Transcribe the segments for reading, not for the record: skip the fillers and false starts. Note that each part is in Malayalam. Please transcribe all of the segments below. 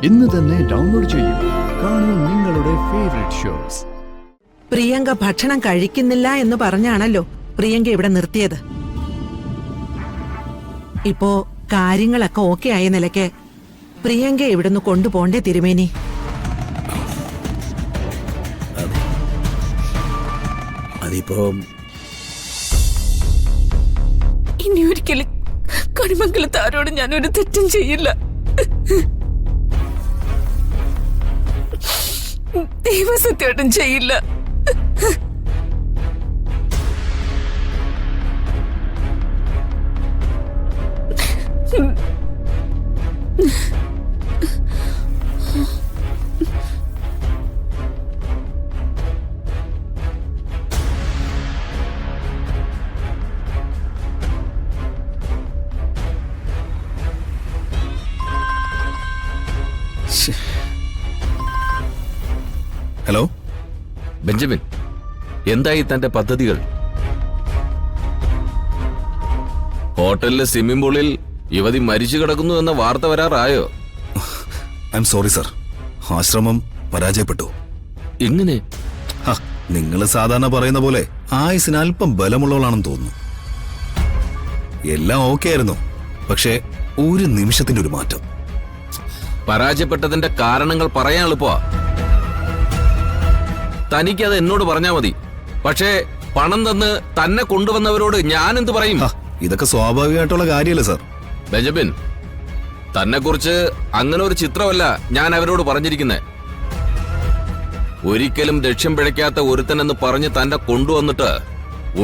ഇന്ന് തന്നെ ഡൗൺലോഡ് ചെയ്യൂ. കാണൂ നിങ്ങളുടെ ഫേവറേറ്റ് ഷോസ്. പ്രിയങ്ക ഭക്ഷണം കഴിക്കുന്നില്ല എന്ന് പറഞ്ഞാണല്ലോ പ്രിയങ്ക ഇവിടെ നിർത്തിയത്. ഇപ്പോ കാര്യങ്ങളൊക്കെ ഓക്കെ ആയ നിലയ്ക്ക് പ്രിയങ്ക ഇവിടുന്ന് കൊണ്ടുപോണ്ടേ തിരുമേനി? അതിപ്പോ ഇനി ഒരിക്കലും കണിമംഗലത്താരോട് ഞാനൊരു തെറ്റും ചെയ്യില്ല. ദൈവസത്യമായിട്ടും ചെയ്യില്ല. ഹലോ ബെഞ്ചമിൻ, എന്തായി തന്റെ പദ്ധതികൾ? ഹോട്ടലിലെ സ്വിമ്മിംഗ് പൂളിൽ യുവതി മരിച്ചു കിടക്കുന്നു എന്ന വാർത്ത വരാറായോ? ഐ എം സോറി സർ, ആശ്രമം പരാജയപ്പെട്ടു. എങ്ങനെ? നിങ്ങൾ സാധാരണ പറയുന്ന പോലെ ആയുസിന് അല്പം ബലമുള്ളവളാണെന്ന് തോന്നുന്നു. എല്ലാം ഓക്കെ ആയിരുന്നു, പക്ഷേ ഒരു നിമിഷത്തിന്റെ ഒരു മാറ്റം. പരാജയപ്പെട്ടതിന്റെ കാരണങ്ങൾ പറയാൻ എളുപ്പമാ. തനിക്കത് എന്നോട് പറഞ്ഞാ മതി. പക്ഷേ പണം തന്ന് തന്നെ കൊണ്ടുവന്നവരോട് ഞാൻ എന്ത് പറയും? ഇതൊക്കെ സ്വാഭാവികമായിട്ടുള്ള കാര്യമല്ലേ സർ? ബെഞ്ചമിൻ, തന്നെ കുറിച്ച് അങ്ങനെ ഒരു ചിത്രമല്ല ഞാൻ അവരോട് പറഞ്ഞിരിക്കുന്നേ. ഒരിക്കലും ലക്ഷ്യം പിഴയ്ക്കാത്ത ഒരുത്തനെന്ന് പറഞ്ഞ് തന്നെ കൊണ്ടുവന്നിട്ട്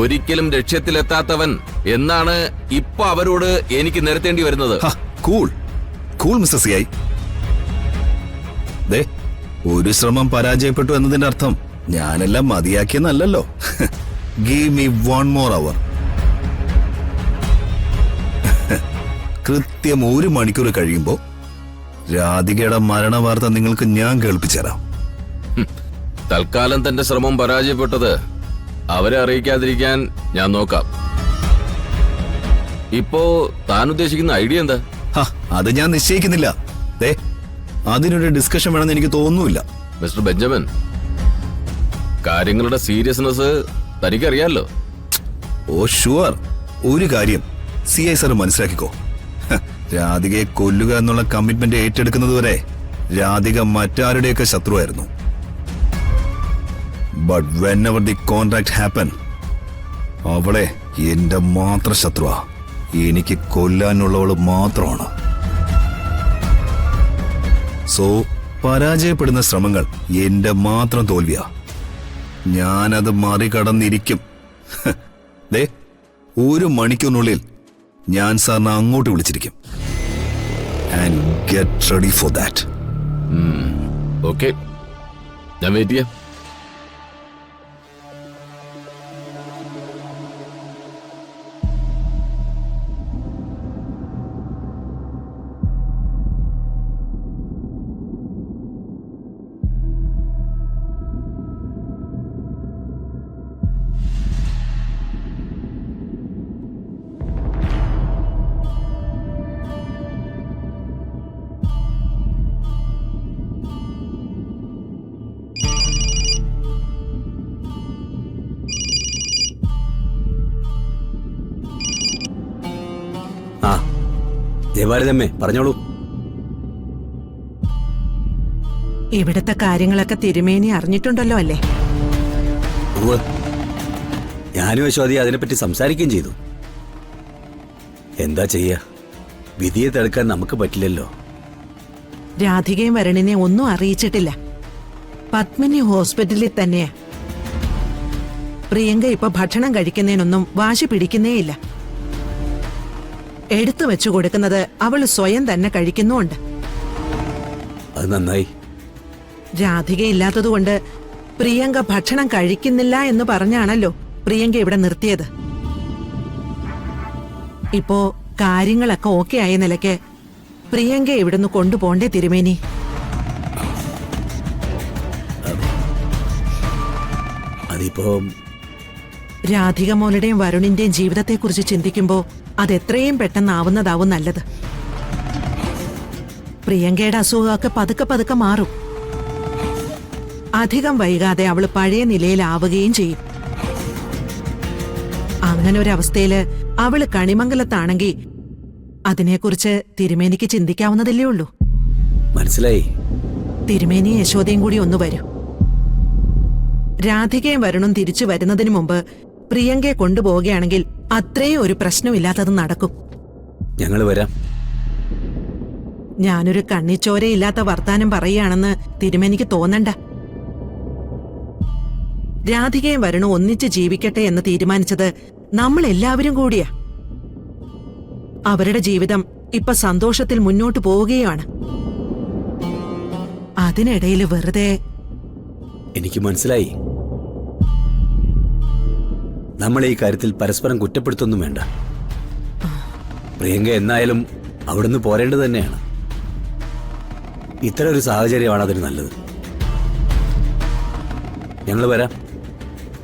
ഒരിക്കലും ലക്ഷ്യത്തിലെത്താത്തവൻ എന്നാണ് ഇപ്പൊ അവരോട് എനിക്ക് നിരത്തേണ്ടി വരുന്നത്. Cool cool mister C I. ഒരു ശ്രമം പരാജയപ്പെട്ടു എന്നതിന്റെ അർത്ഥം ഞാനെല്ലാം മതിയാക്കിയെന്നല്ലോ. Give me 1 more hour. കൃത്യം 1 മണിക്കൂർ കഴിയുമ്പോ രാധികയുടെ മരണ വാർത്ത നിങ്ങൾക്ക് ഞാൻ കേൾപ്പിച്ചുതരാം. തൽക്കാലം തന്റെ ശ്രമം പരാജയപ്പെട്ടത് അവരെ അറിയിക്കാതിരിക്കാൻ ഞാൻ നോക്കാം. ഇപ്പോ താൻ ഉദ്ദേശിക്കുന്ന ഐഡിയ എന്താ? അത് ഞാൻ നിശ്ചയിക്കുന്നില്ല. അതിനൊരു ഡിസ്കഷൻ വേണമെന്ന് എനിക്ക് തോന്നുന്നില്ല. മിസ്റ്റർ ബെഞ്ചമിൻ, കാര്യങ്ങളുടെ സീരിയസ്നെസ് തനിക്കറിയാലോ. Oh sure. ഒരു കാര്യം CI സർ മനസ്സിലാക്കിക്കോ. രാധികയെ കൊല്ലുക എന്നുള്ള കമ്മിറ്റ്മെന്റ് ഏറ്റെടുക്കുന്നതുവരെ രാധിക മറ്റാരുടെയൊക്കെ ശത്രുവായിരുന്നു. But whenever the contract happen, അവളെ എന്റെ മാത്രം ശത്രുവാ. എനിക്ക് കൊല്ലാനുള്ളവള് മാത്രമാണ്. സോ പരാജയപ്പെടുന്ന ശ്രമങ്ങൾ എന്റെ മാത്രം തോൽവിയാ. ഞാനത് മറികടന്നിരിക്കും. 1 മണിക്കൂറിനുള്ളിൽ ഞാൻ സാറിനെ അങ്ങോട്ട് വിളിച്ചിരിക്കും. And get ready for that. Okay, ഞാൻ വെയിറ്റ് ചെയ്യാം. ദേവാലയമ്മേ, പറഞ്ഞോളൂ. ഇവിടുത്തെ കാര്യങ്ങളൊക്കെ തിരുമേനി അറിഞ്ഞിട്ടുണ്ടല്ലോ അല്ലേ? ഞാനും യശോദയെ അതിനെപ്പറ്റി സംസാരിക്കുകയും ചെയ്തു. എന്താ ചെയ്യാ, വിധിയെ തടുക്കാൻ നമുക്ക് പറ്റില്ലല്ലോ. രാധികയും വരുണിനെ ഒന്നും അറിയിച്ചിട്ടില്ല. പത്മിനി ഹോസ്പിറ്റലിൽ തന്നെയാ. പ്രിയങ്ക ഇപ്പൊ ഭക്ഷണം കഴിക്കുന്നതിനൊന്നും വാശി പിടിക്കുന്നേയില്ല. എടുത്തു വെച്ചു കൊടുക്കുന്നത് അവള് സ്വയം തന്നെ കഴിക്കുന്നുണ്ട്. അത് നന്നായി. രാധികയില്ലാത്തതുകൊണ്ട് പ്രിയങ്ക ഭക്ഷണം കഴിക്കുന്നില്ല എന്ന് പറഞ്ഞാണല്ലോ പ്രിയങ്ക ഇവിടെ നിർത്തിയത്. ഇപ്പോ കാര്യങ്ങളൊക്കെ ഓക്കെ ആയ നിലയ്ക്ക് പ്രിയങ്ക ഇവിടുന്ന് കൊണ്ടുപോണ്ടേ തിരുമേനി? അതിപ്പോ രാധിക മോളുടെയും വരുണിന്റെയും ജീവിതത്തെക്കുറിച്ച് ചിന്തിക്കുമ്പോ അതെത്രയും പെട്ടെന്നാവുന്നതാവും നല്ലത്. പ്രിയങ്കയുടെ അസുഖമൊക്കെ പതുക്കെ പതുക്കെ മാറും. അധികം വൈകാതെ അവള് പഴയ നിലയിലാവുകയും ചെയ്യും. അങ്ങനെ ഒരവസ്ഥയില് അവള് കണിമംഗലത്താണെങ്കി അതിനെക്കുറിച്ച് തിരുമേനിക്ക് ചിന്തിക്കാവുന്നതല്ലേ ഉള്ളൂ. മനസ്സിലായി. തിരുമേനി യശോദയും കൂടി ഒന്ന് വരൂ. രാധികയും വരുണും തിരിച്ചു വരുന്നതിന് മുമ്പ് പ്രിയങ്കയെ കൊണ്ടുപോവുകയാണെങ്കിൽ അത്രയും ഒരു പ്രശ്നമില്ലാത്തത് നടക്കും. ഞങ്ങള് വരാം. ഞാനൊരു കണ്ണിച്ചോരയില്ലാത്ത വർത്താനം പറയുകയാണെന്ന് തിരുമേനിക്ക് തോന്നണ്ട. രാധികയും വരുണും ഒന്നിച്ച് ജീവിക്കട്ടെ എന്ന് തീരുമാനിച്ചത് നമ്മൾ എല്ലാവരും കൂടിയാ. അവരുടെ ജീവിതം ഇപ്പൊ സന്തോഷത്തിൽ മുന്നോട്ട് പോവുകയാണ്. അതിനിടയിൽ വെറുതെ എനിക്ക് മനസ്സിലായി. നമ്മൾ ഈ കാര്യത്തിൽ പരസ്പരം കുറ്റപ്പെടുത്തൊന്നും വേണ്ട. പ്രിയങ്ക എന്നായാലും അവിടുന്ന് പോരേണ്ടത് തന്നെയാണ്. ഇത്തരം ഒരു സാഹചര്യമാണ് അതിന് നല്ലത്. ഞങ്ങൾ വരാം.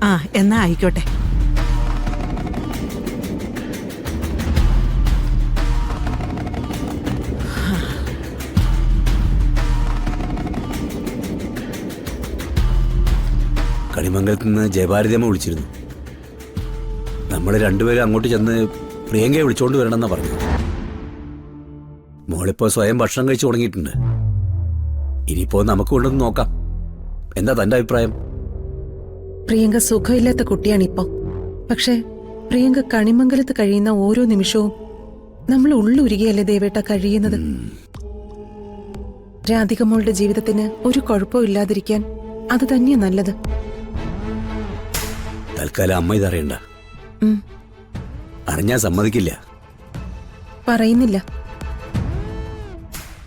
ആ എന്നാ ആയിക്കോട്ടെ. കണിമംഗലത്ത് നിന്ന് ജയഭാരതിയമ്മ വിളിച്ചിരുന്നു. നമ്മൾ രണ്ടുപേരും അങ്ങോട്ട് ചെന്ന് പ്രിയങ്കയെ വിളിച്ചോണ്ട് വരണമെന്നാ പറഞ്ഞു. മോളിപ്പോ സ്വയം ഭക്ഷണം കഴിച്ചു തുടങ്ങിയിട്ടുണ്ട്. ഇനിയിപ്പോ നമുക്ക് കൊണ്ടൊന്ന് നോക്കാം. എന്താ തന്റെ അഭിപ്രായം? പ്രിയങ്ക സുഖമില്ലാത്ത കുട്ടിയാണിപ്പോ. പക്ഷെ പ്രിയങ്ക കണിമംഗലത്ത് കഴിയുന്ന ഓരോ നിമിഷവും നമ്മൾ ഉള്ളുരുകിയല്ലേ ദേവേട്ട കഴിയുന്നത്. രാധിക മോളുടെ ജീവിതത്തിന് ഒരു കുഴപ്പവും ഇല്ലാതിരിക്കാൻ അത് തന്നെയാ നല്ലത്. തൽക്കാലം അമ്മ ഇതറിയണ്ട. ഉം. അറിഞ്ഞാ സമ്മതിക്കില്ല. പറയുന്നില്ല.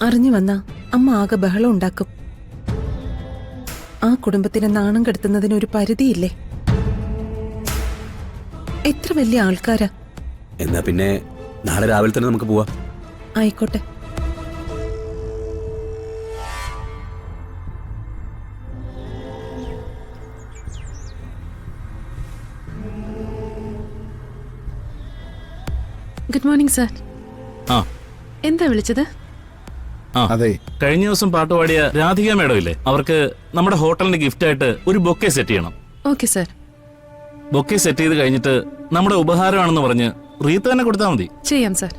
അറിഞ്ഞു വന്നാ അമ്മ ആകെ ബഹളം ഉണ്ടാക്കും. ആ കുടുംബത്തിനെ നാണം കെടുത്തുന്നതിന് ഒരു പരിധിയില്ലേ? എത്ര വലിയ ആൾക്കാരാ. എന്നാ പിന്നെ നാളെ രാവിലെ തന്നെ നമുക്ക് പോവാം. ആയിക്കോട്ടെ. Good morning sir. ആ എന്താ വിളിച്ചത്? ആ അതെ, കഴിഞ്ഞ ദിവസം പാട്ടുപാടിയ രാധിക മേഡം ഇല്ലേ, അവർക്ക് നമ്മുടെ ഹോട്ടലിന്റെ ഗിഫ്റ്റ് ആയിട്ട് ഒരു ബൊക്കെ സെറ്റ് ചെയ്യണം. Okay sir. ബൊക്കെ സെറ്റ് ചെയ്ത് കഴിഞ്ഞിട്ട് നമ്മുടെ ഉപഹാരമാണെന്ന് പറഞ്ഞ് റീത്ത് തന്നെ കൊടുത്താൽ മതി. ചെയ്യാം സാർ.